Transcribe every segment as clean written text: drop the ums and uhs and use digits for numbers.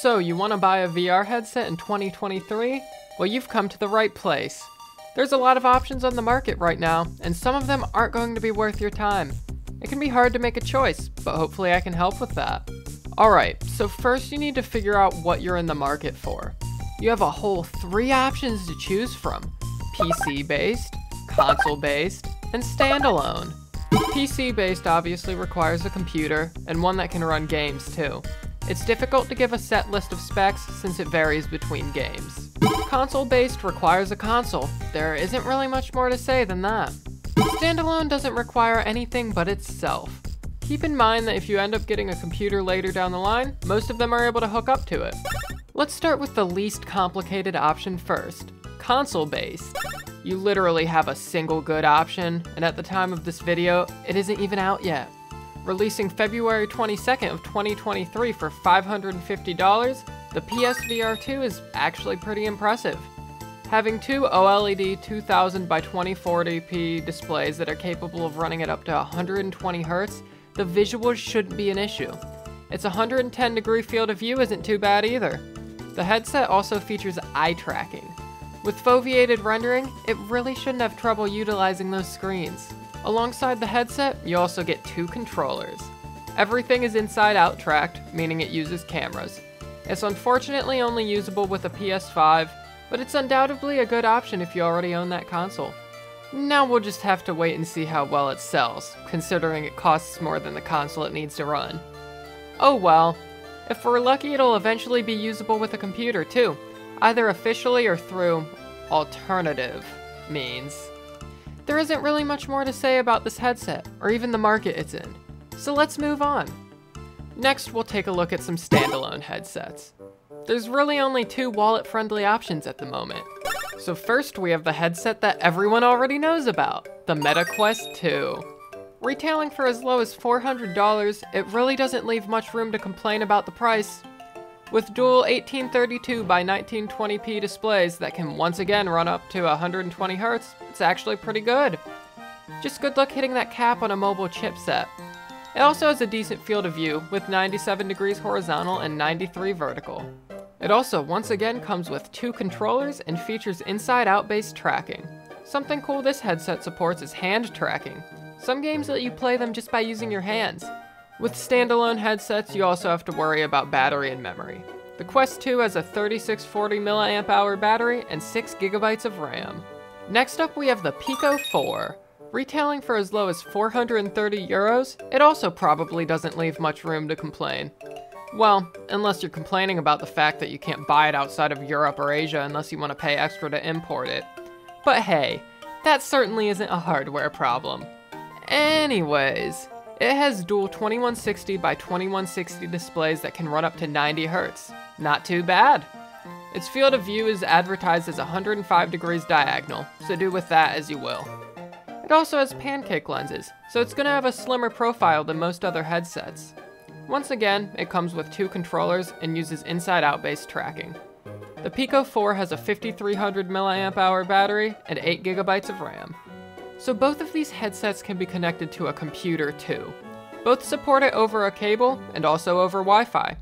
So, you want to buy a VR headset in 2023? Well, you've come to the right place. There's a lot of options on the market right now, and some of them aren't going to be worth your time. It can be hard to make a choice, but hopefully I can help with that. Alright, so first you need to figure out what you're in the market for. You have a whole 3 options to choose from: PC-based, console-based, and standalone. PC-based obviously requires a computer, and one that can run games too. It's difficult to give a set list of specs since it varies between games. Console-based requires a console. There isn't really much more to say than that. Standalone doesn't require anything but itself. Keep in mind that if you end up getting a computer later down the line, most of them are able to hook up to it. Let's start with the least complicated option first: console-based. You literally have a single good option, and at the time of this video, it isn't even out yet. Releasing February 22nd of 2023 for $550, the PSVR 2 is actually pretty impressive. Having 2 OLED 2000 by 2040p displays that are capable of running at up to 120 Hz, the visuals shouldn't be an issue. Its 110-degree field of view isn't too bad either. The headset also features eye tracking. With foveated rendering, it really shouldn't have trouble utilizing those screens. Alongside the headset, you also get 2 controllers. Everything is inside-out tracked, meaning it uses cameras. It's unfortunately only usable with a PS5, but it's undoubtedly a good option if you already own that console. Now we'll just have to wait and see how well it sells, considering it costs more than the console it needs to run. Oh well. If we're lucky, it'll eventually be usable with a computer too, either officially or through alternative means. There isn't really much more to say about this headset, or even the market it's in, so let's move on. Next, we'll take a look at some standalone headsets. There's really only 2 wallet-friendly options at the moment. So first, we have the headset that everyone already knows about, the Meta Quest 2. Retailing for as low as $400, it really doesn't leave much room to complain about the price. With dual 1832 by 1920p displays that can once again run up to 120 Hz, it's actually pretty good. Just good luck hitting that cap on a mobile chipset. It also has a decent field of view with 97 degrees horizontal and 93 vertical. It also once again comes with 2 controllers and features inside-out based tracking. Something cool this headset supports is hand tracking. Some games let you play them just by using your hands. With standalone headsets, you also have to worry about battery and memory. The Quest 2 has a 3640 mAh battery and 6 GB of RAM. Next up, we have the Pico 4. Retailing for as low as 430 euros, it also probably doesn't leave much room to complain. Well, unless you're complaining about the fact that you can't buy it outside of Europe or Asia unless you want to pay extra to import it. But hey, that certainly isn't a hardware problem. Anyways, it has dual 2160 by 2160 displays that can run up to 90 Hz. Not too bad. Its field of view is advertised as 105 degrees diagonal, so do with that as you will. It also has pancake lenses, so it's going to have a slimmer profile than most other headsets. Once again, it comes with 2 controllers and uses inside-out based tracking. The Pico 4 has a 5300 mAh battery and 8 GB of RAM. So both of these headsets can be connected to a computer too. Both support it over a cable and also over Wi-Fi.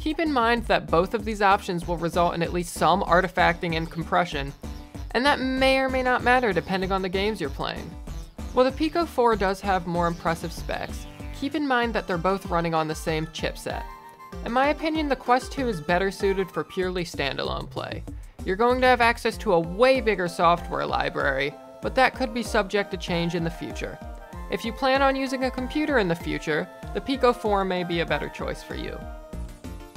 Keep in mind that both of these options will result in at least some artifacting and compression, and that may or may not matter depending on the games you're playing. While the Pico 4 does have more impressive specs, keep in mind that they're both running on the same chipset. In my opinion, the Quest 2 is better suited for purely standalone play. You're going to have access to a way bigger software library, but that could be subject to change in the future. If you plan on using a computer in the future, the Pico 4 may be a better choice for you.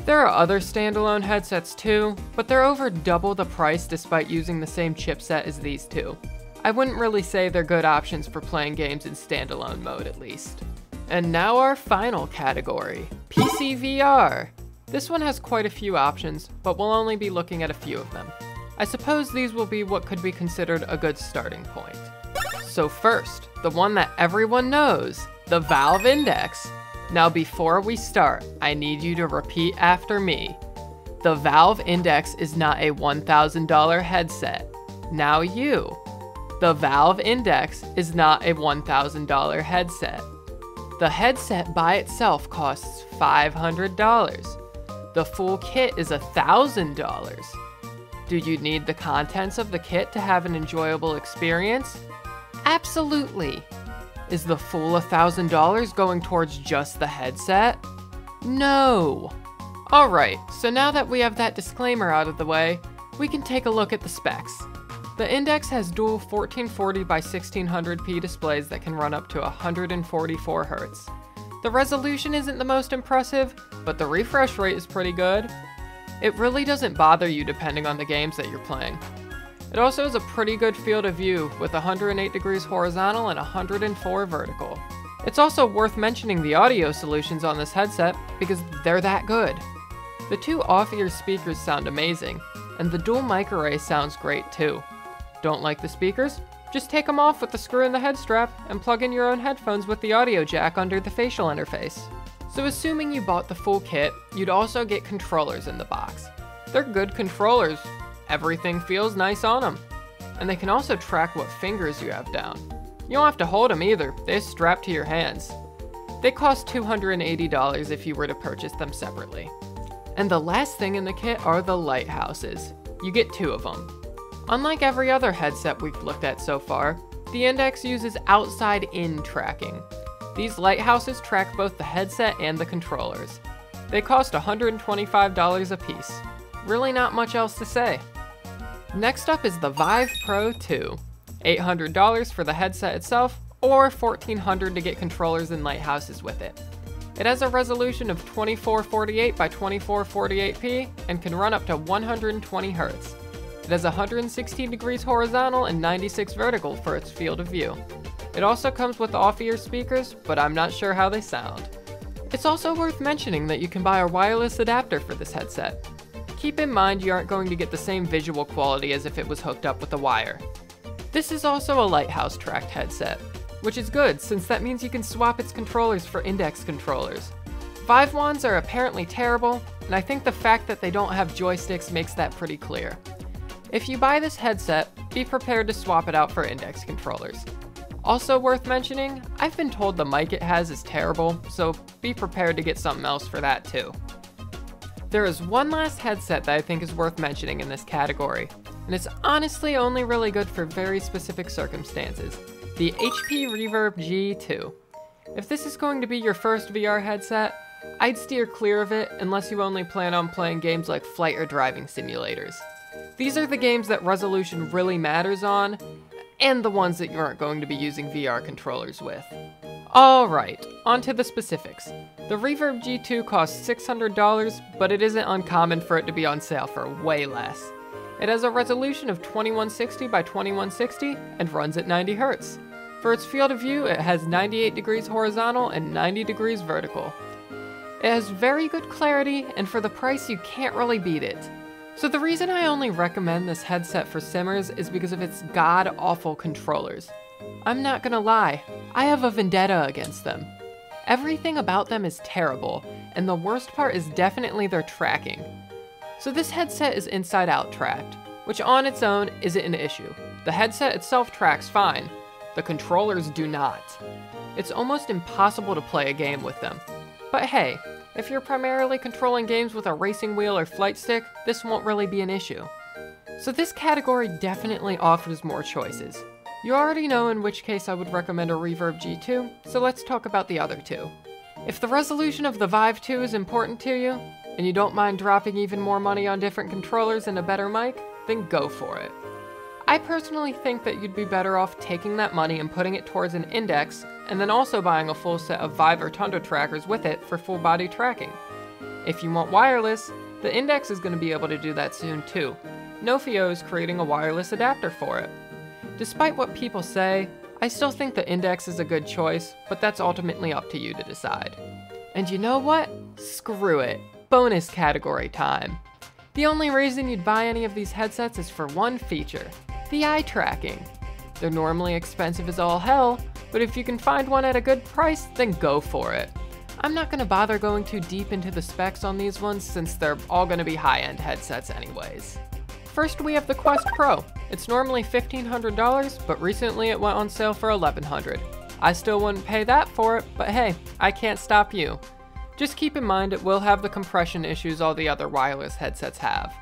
There are other standalone headsets too, but they're over double the price despite using the same chipset as these 2. I wouldn't really say they're good options for playing games in standalone mode at least. And now our final category, PC VR. This one has quite a few options, but we'll only be looking at a few of them. I suppose these will be what could be considered a good starting point. So first, the one that everyone knows, the Valve Index. Now before we start, I need you to repeat after me. The Valve Index is not a $1,000 headset. Now you. The Valve Index is not a $1,000 headset. The headset by itself costs $500. The full kit is $1,000. Do you need the contents of the kit to have an enjoyable experience? Absolutely. Is the full $1,000 going towards just the headset? No. Alright, so now that we have that disclaimer out of the way, we can take a look at the specs. The Index has dual 1440 by 1600p displays that can run up to 144 Hz. The resolution isn't the most impressive, but the refresh rate is pretty good. It really doesn't bother you depending on the games that you're playing. It also has a pretty good field of view with 108 degrees horizontal and 104 vertical. It's also worth mentioning the audio solutions on this headset because they're that good. The two off-ear speakers sound amazing, and the dual mic array sounds great too. Don't like the speakers? Just take them off with the screw in the head strap and plug in your own headphones with the audio jack under the facial interface. So assuming you bought the full kit, you'd also get controllers in the box. They're good controllers. Everything feels nice on them. And they can also track what fingers you have down. You don't have to hold them either, they're strapped to your hands. They cost $280 if you were to purchase them separately. And the last thing in the kit are the lighthouses. You get 2 of them. Unlike every other headset we've looked at so far, the Index uses outside-in tracking. These lighthouses track both the headset and the controllers. They cost $125 a piece. Really not much else to say. Next up is the Vive Pro 2. $800 for the headset itself, or $1,400 to get controllers and lighthouses with it. It has a resolution of 2448 by 2448p and can run up to 120 Hz. It has 116 degrees horizontal and 96 vertical for its field of view. It also comes with off-ear speakers, but I'm not sure how they sound. It's also worth mentioning that you can buy a wireless adapter for this headset. Keep in mind you aren't going to get the same visual quality as if it was hooked up with a wire. This is also a lighthouse tracked headset, which is good since that means you can swap its controllers for Index controllers. Vive wands are apparently terrible, and I think the fact that they don't have joysticks makes that pretty clear. If you buy this headset, be prepared to swap it out for Index controllers. Also worth mentioning, I've been told the mic it has is terrible, so be prepared to get something else for that too. There is one last headset that I think is worth mentioning in this category, and it's honestly only really good for very specific circumstances. The HP Reverb G2. If this is going to be your first VR headset, I'd steer clear of it unless you only plan on playing games like flight or driving simulators. These are the games that resolution really matters on, and the ones that you aren't going to be using VR controllers with. Alright, on to the specifics. The Reverb G2 costs $600, but it isn't uncommon for it to be on sale for way less. It has a resolution of 2160 by 2160 and runs at 90 Hz. For its field of view, it has 98 degrees horizontal and 90 degrees vertical. It has very good clarity, and for the price you can't really beat it. So the reason I only recommend this headset for simmers is because of its god-awful controllers. I'm not gonna lie, I have a vendetta against them. Everything about them is terrible, and the worst part is definitely their tracking. So this headset is inside-out tracked, which on its own isn't an issue. The headset itself tracks fine, the controllers do not. It's almost impossible to play a game with them. But hey, if you're primarily controlling games with a racing wheel or flight stick, this won't really be an issue. So this category definitely offers more choices. You already know in which case I would recommend a Reverb G2, so let's talk about the other two. If the resolution of the Vive 2 is important to you, and you don't mind dropping even more money on different controllers and a better mic, then go for it. I personally think that you'd be better off taking that money and putting it towards an Index, and then also buying a full set of Vive or Tundra trackers with it for full body tracking. If you want wireless, the Index is going to be able to do that soon too. Nofio is creating a wireless adapter for it. Despite what people say, I still think the Index is a good choice, but that's ultimately up to you to decide. And you know what? Screw it. Bonus category time. The only reason you'd buy any of these headsets is for one feature, the eye tracking. They're normally expensive as all hell, but if you can find one at a good price, then go for it. I'm not going to bother going too deep into the specs on these ones since they're all going to be high-end headsets anyways. First we have the Quest Pro. It's normally $1,500, but recently it went on sale for $1,100. I still wouldn't pay that for it, but hey, I can't stop you. Just keep in mind it will have the compression issues all the other wireless headsets have.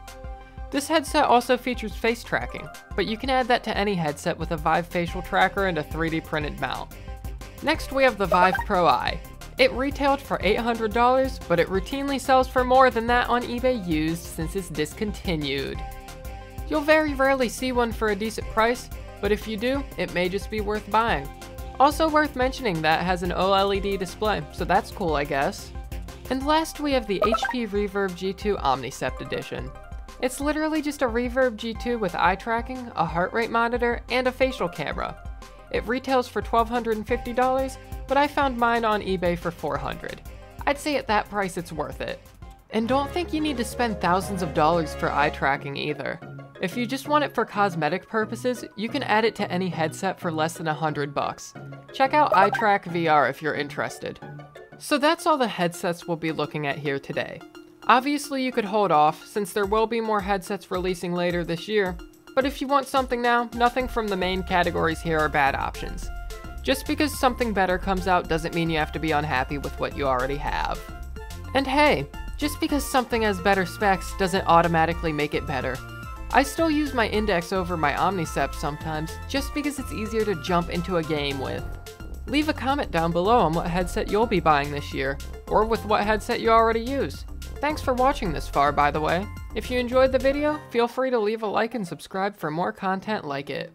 This headset also features face tracking, but you can add that to any headset with a Vive facial tracker and a 3D printed mount. Next we have the Vive Pro Eye. It retailed for $800, but it routinely sells for more than that on eBay used since it's discontinued. You'll very rarely see one for a decent price, but if you do, it may just be worth buying. Also worth mentioning that it has an OLED display, so that's cool I guess. And last we have the HP Reverb G2 Omnicept Edition. It's literally just a Reverb G2 with eye tracking, a heart rate monitor, and a facial camera. It retails for $1,250, but I found mine on eBay for $400. I'd say at that price it's worth it. And don't think you need to spend thousands of dollars for eye tracking either. If you just want it for cosmetic purposes, you can add it to any headset for less than $100. Check out iTrack VR if you're interested. So that's all the headsets we'll be looking at here today. Obviously you could hold off, since there will be more headsets releasing later this year, but if you want something now, nothing from the main categories here are bad options. Just because something better comes out doesn't mean you have to be unhappy with what you already have. And hey, just because something has better specs doesn't automatically make it better. I still use my Index over my Omnicept sometimes, just because it's easier to jump into a game with. Leave a comment down below on what headset you'll be buying this year, or with what headset you already use. Thanks for watching this far, by the way. If you enjoyed the video, feel free to leave a like and subscribe for more content like it.